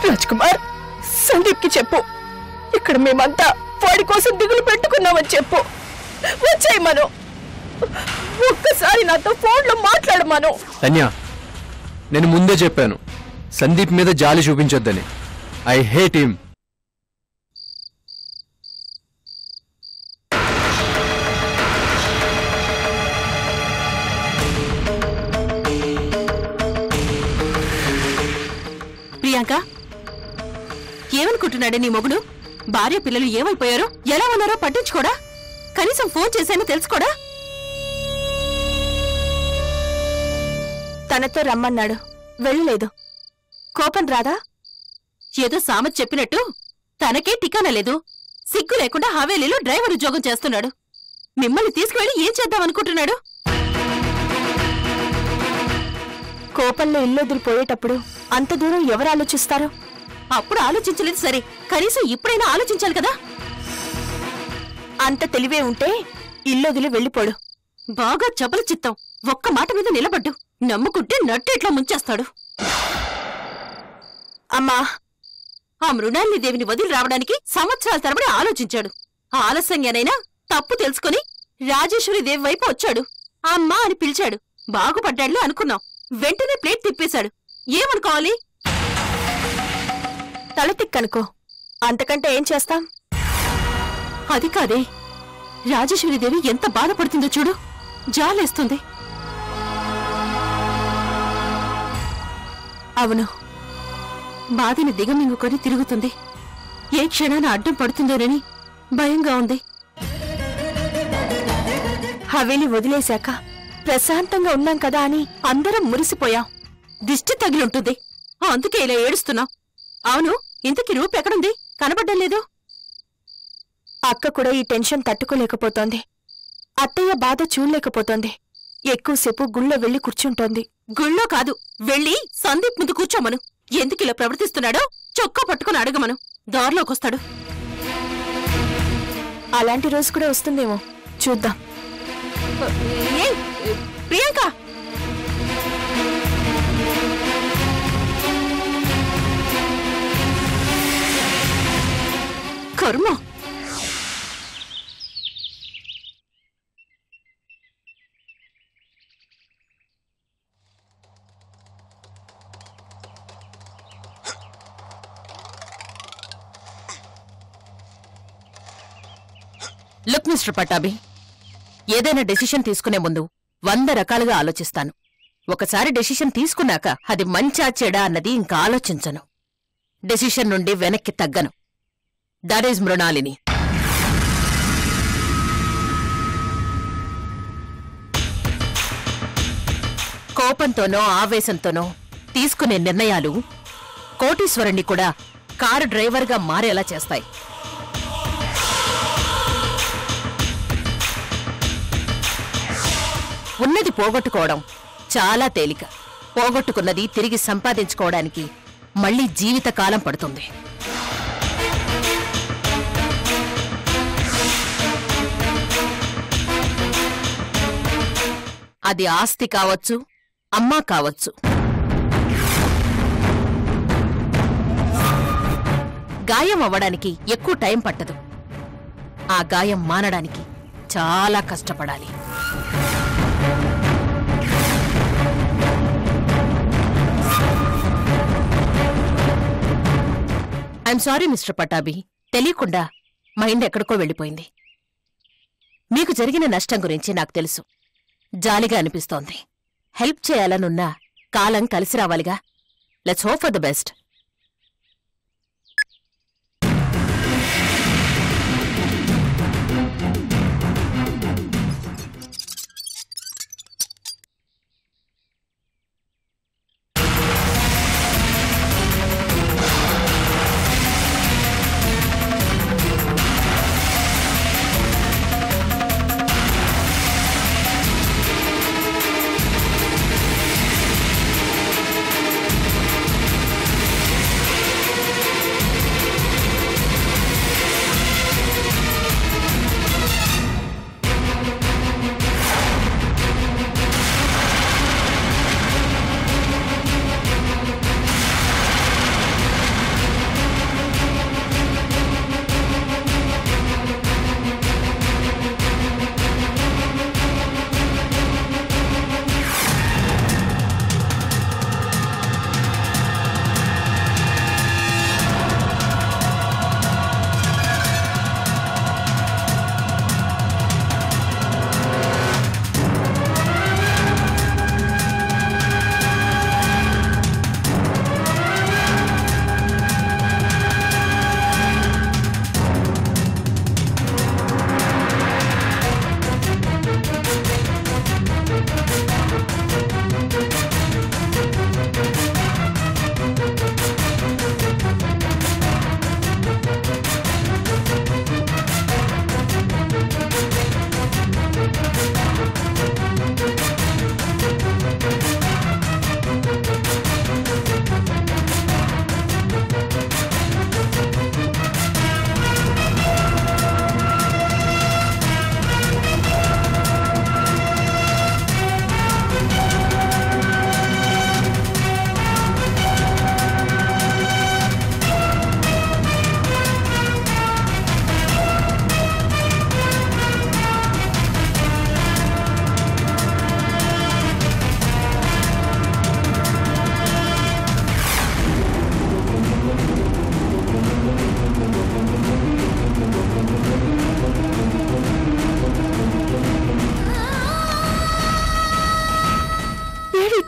రాజ్ కుమార్, సందీప్ కి చెప్పు, ఇక్కడ మేమంతా వాడి కోసం దిగులు పెట్టుకున్నామని చెప్పు. వచ్చేయమను, ఒక్కసారి నాతో ఫోన్లో మాట్లాడమను. ధన్య, నేను ముందే చెప్పాను సందీప్ మీద జాలి చూపించొద్దని. I hate him. ప్రియాంక, ఏమనుకుంటున్నాడే నీ మొగుడు? భార్య పిల్లలు ఏమైపోయారో, ఎలా ఉన్నారో పట్టించుకోడా? కనీసం ఫోన్ చేశానో తెలుసుకోడా? తనతో రమ్మన్నాడు, వెళ్ళలేదు. కోపం రాదా? ఏదో సామత్ చెప్పినట్టు తనకే టికానా లేదు. సిగ్గు లేకుండా హవేలీలో డ్రైవర్ ఉద్యోగం చేస్తున్నాడు. మిమ్మల్ని తీసుకువెళ్ళి ఏం చేద్దామనుకుంటున్నాడు? కోపంలో ఇల్లొదిలిపోయేటప్పుడు అంత దూరం ఎవరు ఆలోచిస్తారు? అప్పుడు ఆలోచించలేదు సరే, కనీసం ఇప్పుడైనా ఆలోచించాలి కదా. అంత తెలివే ఉంటే ఇల్లొదిలి వెళ్ళిపోడు. బాగా చపల చిత్తం. ఒక్క మాట మీద నిలబడ్డు. నమ్ముకుంటే నట్టేట్లా ముంచేస్తాడు. అమ్మా, ఆ మృణాలిని దేవిని వదిలి రావడానికి సంవత్సరాల తరబడి ఆలోచించాడు. ఆలస్యంగానైనా తప్పు తెలుసుకుని రాజేశ్వరి దేవి వైపు వచ్చాడు. అమ్మా అని పిలిచాడు. బాగుపడ్డాడులే అనుకున్నాం. వెంటనే ప్లేట్ తిప్పేశాడు. ఏమనుకోవాలి? తల తిక్కనుకో, అంతకంటే ఏం చేస్తాం? అది కాదే, రాజేశ్వరిదేవి ఎంత బాధపడుతుందో చూడు. జాలేస్తుంది. అవును, బాధని దిగమింగుకొని తిరుగుతుంది. ఏ క్షణాన అడ్డం పడుతుందోనని భయంగా ఉంది. హవేలి వదిలేశాక ప్రశాంతంగా ఉన్నాం కదా అని అందరం మురిసిపోయాం. దిష్టి తగిలుంటుంది. అందుకే ఇలా ఏడుస్తున్నాం. అవును, ఇంతకీ రూపు ఎక్కడుంది? కనబడ్డం లేదు. అక్క కూడా ఈ టెన్షన్ తట్టుకోలేకపోతోంది. అత్తయ్య బాధ చూడలేకపోతోంది. ఎక్కువసేపు గుళ్ళో వెళ్లి కూర్చుంటోంది. గుళ్ళో కాదు, వెళ్ళి సందీప్ ముందు కూర్చోమను. ఎందుకిలా ప్రవర్తిస్తున్నాడో చొక్కా పట్టుకుని అడగమను. దారిలోకొస్తాడు. అలాంటి రోజు కూడా వస్తుందేమో, చూద్దాం. ప్రియాంక, కర్మ. లుక్ మిస్టర్ పట్టాభి, ఏదైనా డెసిషన్ తీసుకునే ముందు 100 రకాలుగా ఆలోచిస్తాను. ఒకసారి డెసిషన్ తీసుకున్నాక అది మంచా చెడా అన్నది ఇంకా ఆలోచించను. డెసిషన్ నుండి వెనక్కి తగ్గను. That is Mrinalini. కోపంతోనో ఆవేశంతోనో తీసుకునే నిర్ణయాలు కోటీశ్వరుణ్ణి కూడా కారు డ్రైవర్గా మారేలా చేస్తాయి. ఉన్నది పోగొట్టుకోవడం చాలా తేలిక. పోగొట్టుకున్నది తిరిగి సంపాదించుకోవడానికి మళ్లీ జీవితకాలం పడుతుంది. అది ఆస్తి కావచ్చు, అమ్మా కావచ్చు. గాయం అవ్వడానికి ఎక్కువ టైం పట్టదు. ఆ గాయం మానడానికి చాలా కష్టపడాలి. ఐఎమ్ సారీ మిస్టర్ పటాబి, తెలియకుండా మైండ్ ఎక్కడికో వెళ్ళిపోయింది. మీకు జరిగిన నష్టం గురించి నాకు తెలుసు. జాలిగా అనిపిస్తోంది. హెల్ప్ చేయాలనున్నా కాలం కలిసి రావాలిగా. Let's hope for the best.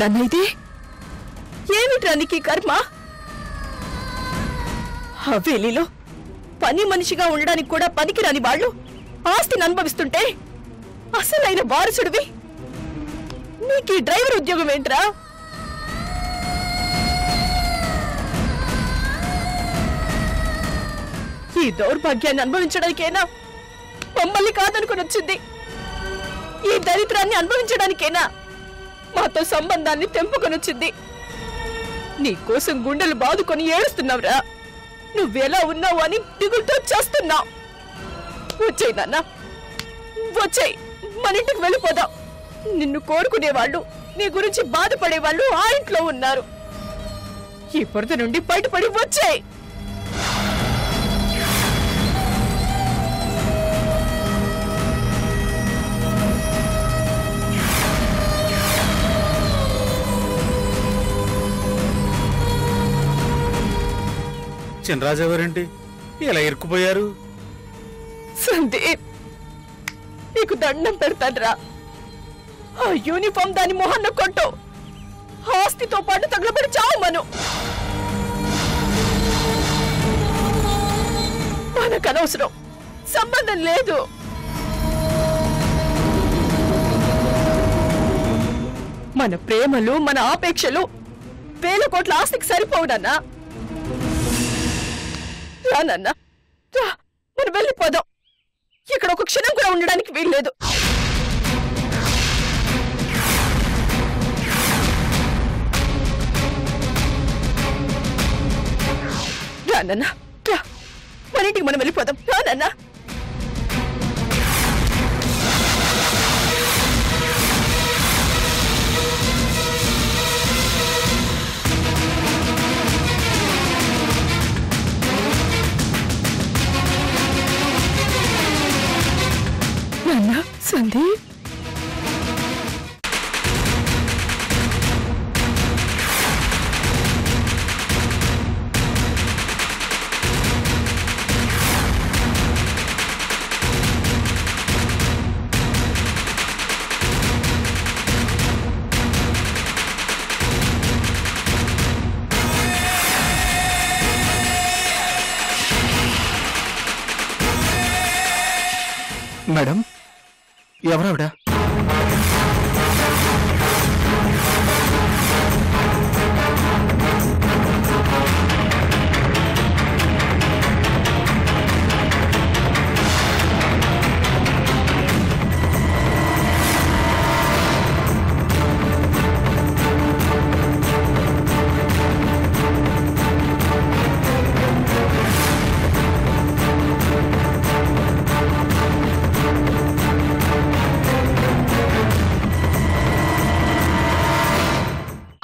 ఏమిటి ఇది? ఏమిట్రా నీకు కర్మ? హవేలీలో పని మనిషిగా ఉండడానికి కూడా పనికిరాని వాళ్ళు ఆస్తిని అనుభవిస్తుంటే అసలైన వారసుడివి నీకు ఈ డ్రైవర్ ఉద్యోగం ఏంట్రా? ఈ దౌర్భాగ్యాన్ని అనుభవించడానికేనా మమ్మల్ని కాదనుకుని వచ్చింది? ఈ దరిద్రాన్ని అనుభవించడానికేనా మాతో సంబంధాన్ని తెంపుకొనొచ్చింది? నీకోసం గుండెలు బాదుకొని ఏడుస్తున్నావురా. నువ్వెలా ఉన్నావు అని దిగులుతో చేస్తున్నావు. వచ్చేయ్ నాన్న, వచ్చేయ్, మన ఇంటికి వెళ్ళిపోదాం. నిన్ను కోరుకునేవాళ్ళు, నీ గురించి బాధపడేవాళ్ళు ఆ ఇంట్లో ఉన్నారు. ఈ పొరద నుండి బయటపడి వచ్చేయ్. చినరాజు ఎవరేంటి ఇలా ఇరుక్కుపోయారు? సందీప్, నీకు దండం పెడతాడ్రా. ఆ యూనిఫామ్ దాని మొహన్న కొట్టు. ఆస్తితో పాటు తగలబడి చావు మను. మనకు అనవసరం, సంబంధం లేదు. మన ప్రేమలు, మన ఆపేక్షలు 1000 కోట్ల ఆస్తికి సరిపోవునన్నా. రానన్నా, రా, మనం వెళ్ళిపోదాం. ఇక్కడ ఒక క్షణం కూడా ఉండడానికి వీల్లేదు. రానన్నా, రా, మన ఇంటికి మనం వెళ్ళిపోదాం. రానన్నా. సందీప్, మేడం, ఎవరావిడ?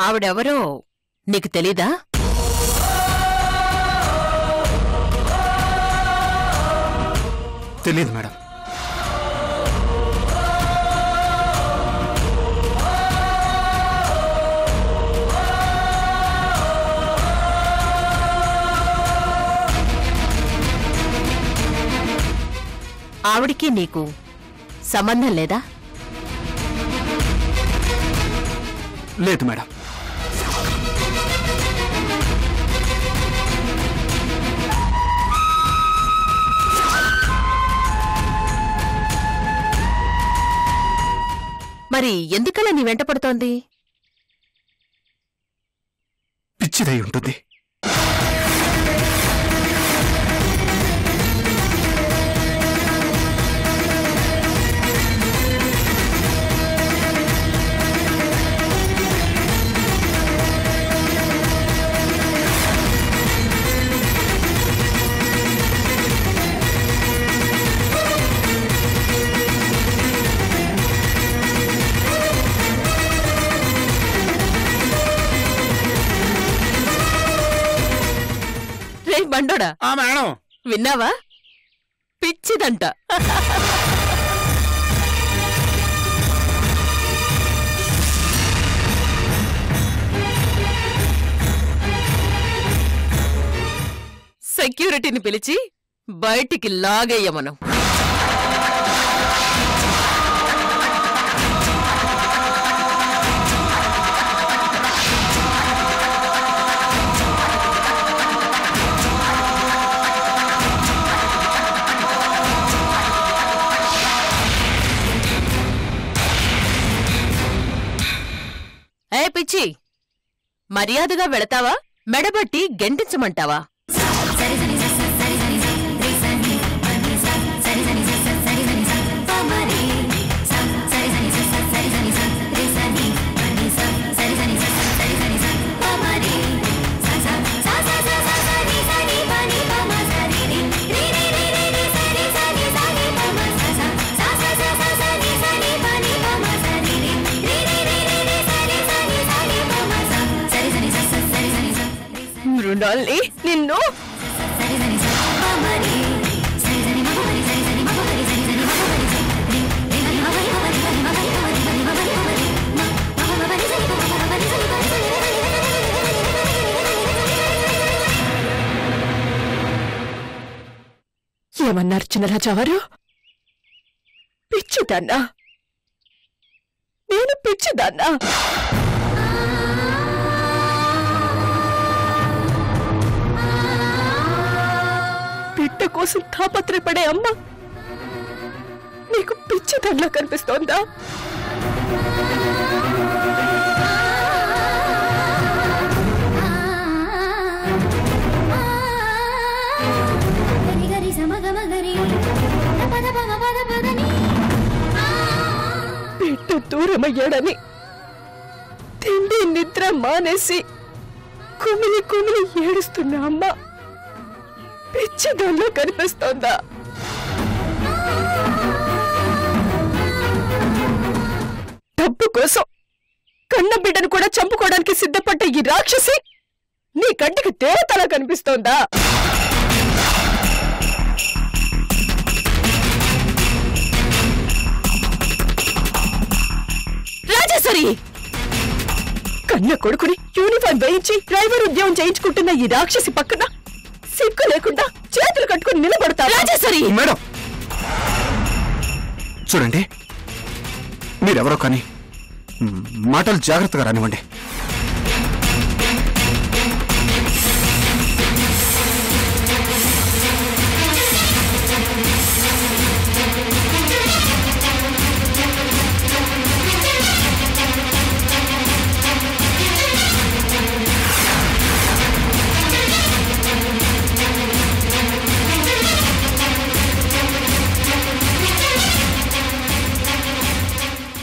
ఆవిడెవరో నీకు తెలీదా? తెలీదు మేడం. ఆవిడికి నీకు సంబంధం లేదా? లేదు మేడం. మరి ఎందుకలా నీ వెంట పడుతోంది? పిచ్చిదై ఉంటుంది. బండోడా, మేడం విన్నావా? పిచ్చిదంట. సెక్యూరిటీని పిలిచి బయటికి లాగేయమను. మర్యాదగా వెళతావా మెడబట్టి గెంటించమంటావా? మృణాల్ని నిన్ను ఏమన్నారు చిన్నరాజావారు? పిచ్చిదాన్నా? నేను పిచ్చిదాన్నా? బిడ్డ కోసం తాపత్రపడే అమ్మ నీకు పిచ్చిదాన్లా కనిపిస్తోందా? బిడ్డ దూరమయ్యాడని తిండి నిద్ర మానేసి కుమిలి కుమిలి ఏడుస్తున్న అమ్మ పిచ్చిదాన్లా కనిపిస్తోందా? డబ్బు కోసం కన్న బిడ్డను కూడా చంపుకోవడానికి సిద్ధపడ్డ ఈ రాక్షసి నీ కంటికి దేవతలా కనిపిస్తోందా? రాజేశ్వరి! కన్న కొడుకుని యూనిఫామ్ వేయించి డ్రైవర్ ఉద్యోగం చేయించుకుంటున్న ఈ రాక్షసి పక్కన సిగ్గు లేకుండా చేతులు కట్టుకుని నిలబడతా? రాజేశ్వరి! మేడం చూడండి, మీరెవరో కానీ మాటలు జాగ్రత్తగా రానివ్వండి.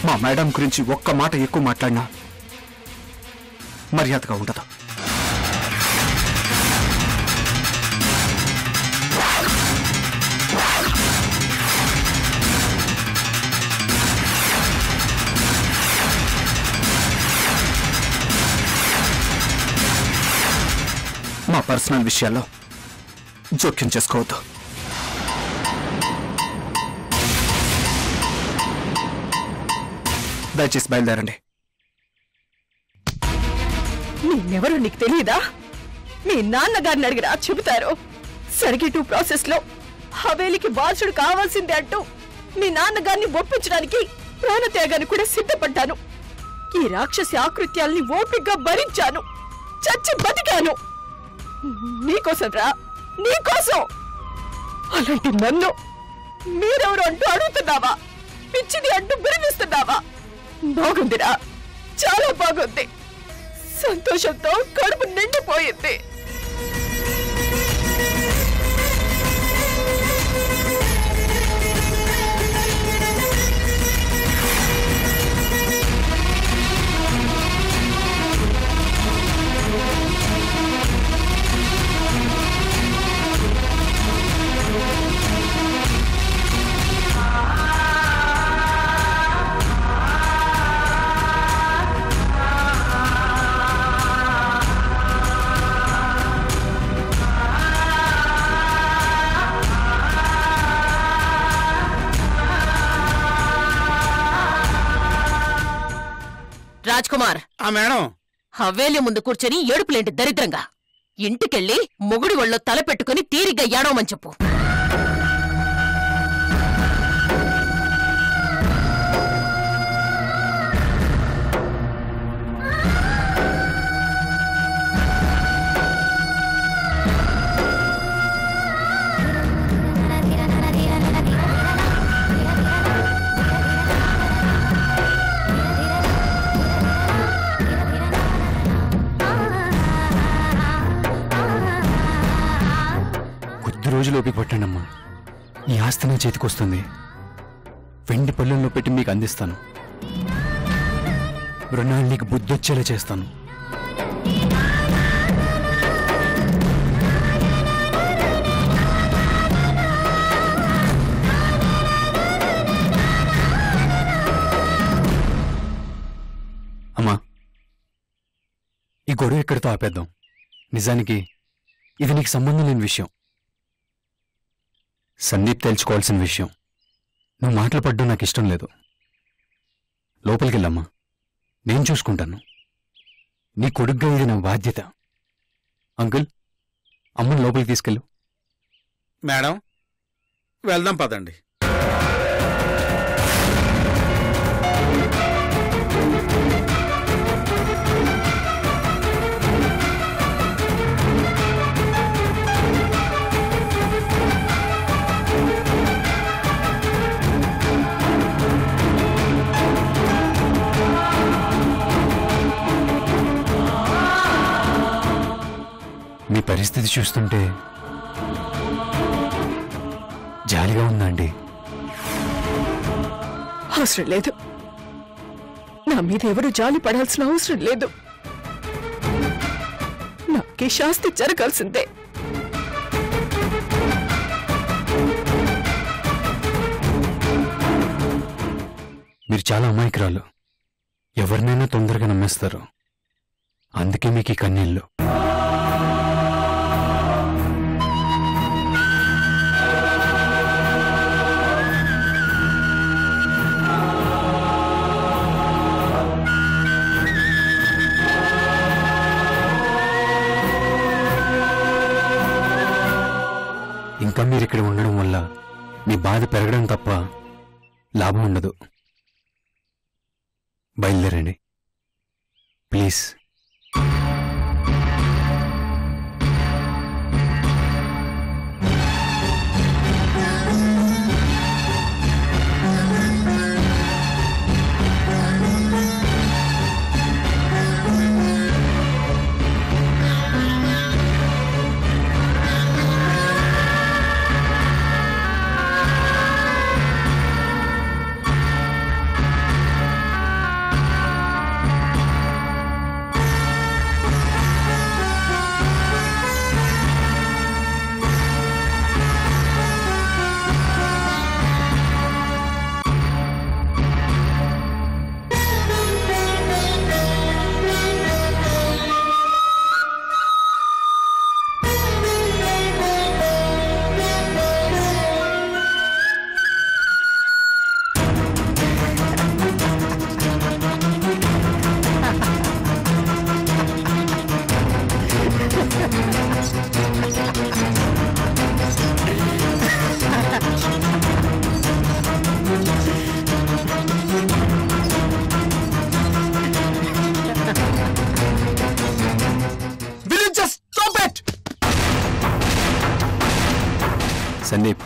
మా మేడం గురించి ఒక్క మాట ఎక్కువ మాట్లాడినా మర్యాదగా ఉండదు. మా పర్సనల్ విషయాల్లో జోక్యం చేసుకోవద్దు. దయచేసి బయలుదేరండి. నేనెవరో నీకు తెలియదా? మీ నాన్నగారిని అడిగిరా చెబుతారు. సర్గిటూ ప్రాసెస్ లో హవేలికి వారసుడు కావాల్సిందే అంటూ మీ నాన్నగారిని ఒప్పించడానికి ప్రాణత్యాగాన్ని కూడా సిద్ధపడ్డాను. ఈ రాక్షసి ఆకృత్యాల్ని ఓపిగ్గా భరించాను, చచ్చి బతికాను. నీకోసం రా, నీకోసం. అలాంటి నన్ను మీరెవరు అంటూ అడుగుతున్నావా? పిచ్చిది అంటూ బిరిగిస్తున్నావా? బాగుందిరా, చాలా బాగుంది. సంతోషంతో కడుపు నిండిపోయింది. రాజ్కుమార్! మేడం, హవేలి ముందు కూర్చొని ఏడుపులేంటి దరిద్రంగా? ఇంటికెళ్ళి మొగుడి ఒళ్ళో తల పెట్టుకుని తీరిగ్గా ఏడవమని చెప్పు. రోజులు ఓపిక పట్టండి అమ్మా. ఈ ఆస్తి నా చేతికొస్తుంది. వెండి పళ్ళెంలో పెట్టి మీకు అందిస్తాను. మృణాలు నీకు బుద్ధొచ్చేలా చేస్తాను. అమ్మా, ఈ గొడవ ఇక్కడితో ఆపేద్దాం. నిజానికి ఇది నీకు సంబంధం లేని విషయం. సందీప్ తెలుసుకోవాల్సిన విషయం. నువ్వు మాటలు పడ్డం నాకు ఇష్టం లేదు. లోపలికి వెళ్ళమ్మా, నేను చూసుకుంటాను. నీ కొడుగ్గా ఇది నా బాధ్యత. అంకుల్, అమ్మని లోపలికి తీసుకెళ్ళు. మేడం, వెళ్దాం పదండి. మీ పరిస్థితి చూస్తుంటే జాలిగా ఉందండి. అవసరం లేదు. నా మీద ఎవరు జాలి పడాల్సిన అవసరం లేదు. నాకే శాస్తి జరగాల్సిందే. మీరు చాలా అమాయకురాలు. ఎవరినైనా తొందరగా నమ్మేస్తారు. అందుకే మీకు ఈ కన్నీళ్ళు. ఇంకా మీరు ఇక్కడ ఉండడం వల్ల మీ బాధ పెరగడం తప్ప లాభం ఉండదు. బయలుదేరండి ప్లీజ్. సందీప్,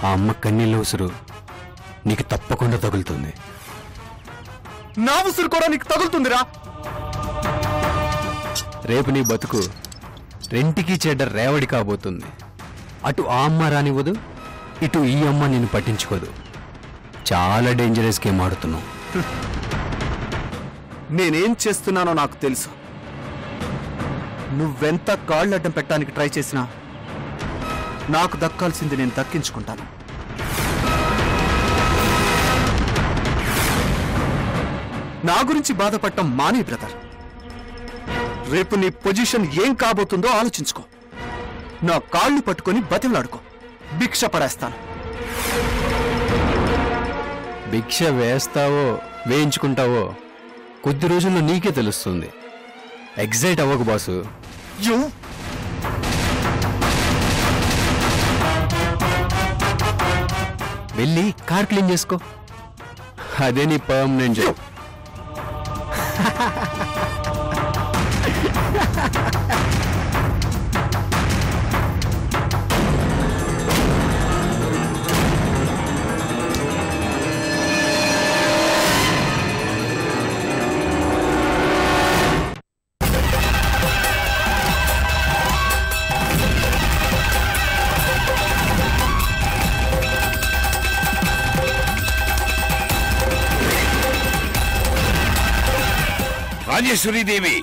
ఆ అమ్మ కన్నీళ్ళ ఉసురు నీకు తప్పకుండా తగులుతుంది. నా ఉసురు కూడా నీకు తగులుతుందిరా. రేపు నీ బతుకు రెంటికి చెడ్డ రేవడి కాబోతుంది. అటు ఆ అమ్మ రానివ్వదు, ఇటు ఈ అమ్మ నిన్ను పట్టించుకోదు. చాలా డేంజరస్ గేమ్ ఆడుతున్నావు. నేనేం చేస్తున్నానో నాకు తెలుసు. నువ్వెంత కాళ్ళడ్డం పెట్టడానికి ట్రై చేసినా నాకు దక్కాల్సింది నేను దక్కించుకుంటాను. నా గురించి బాధపడటం మానే బ్రదర్. రేపు నీ పొజిషన్ ఏం కాబోతుందో ఆలోచించుకో. నా కాళ్ళు పట్టుకొని బతిమలాడుకో. భిక్ష పడేస్తాను. భిక్ష వేస్తావో వేయించుకుంటావో కొద్ది రోజుల్లో నీకే తెలుస్తుంది. ఎగ్జైట్ అవ్వకు బాసు. వెళ్ళి కార్ క్లీన్ చేసుకో. అదే నీ పర్మనెంట్ జాబ్. రాజేశ్వరీదేవి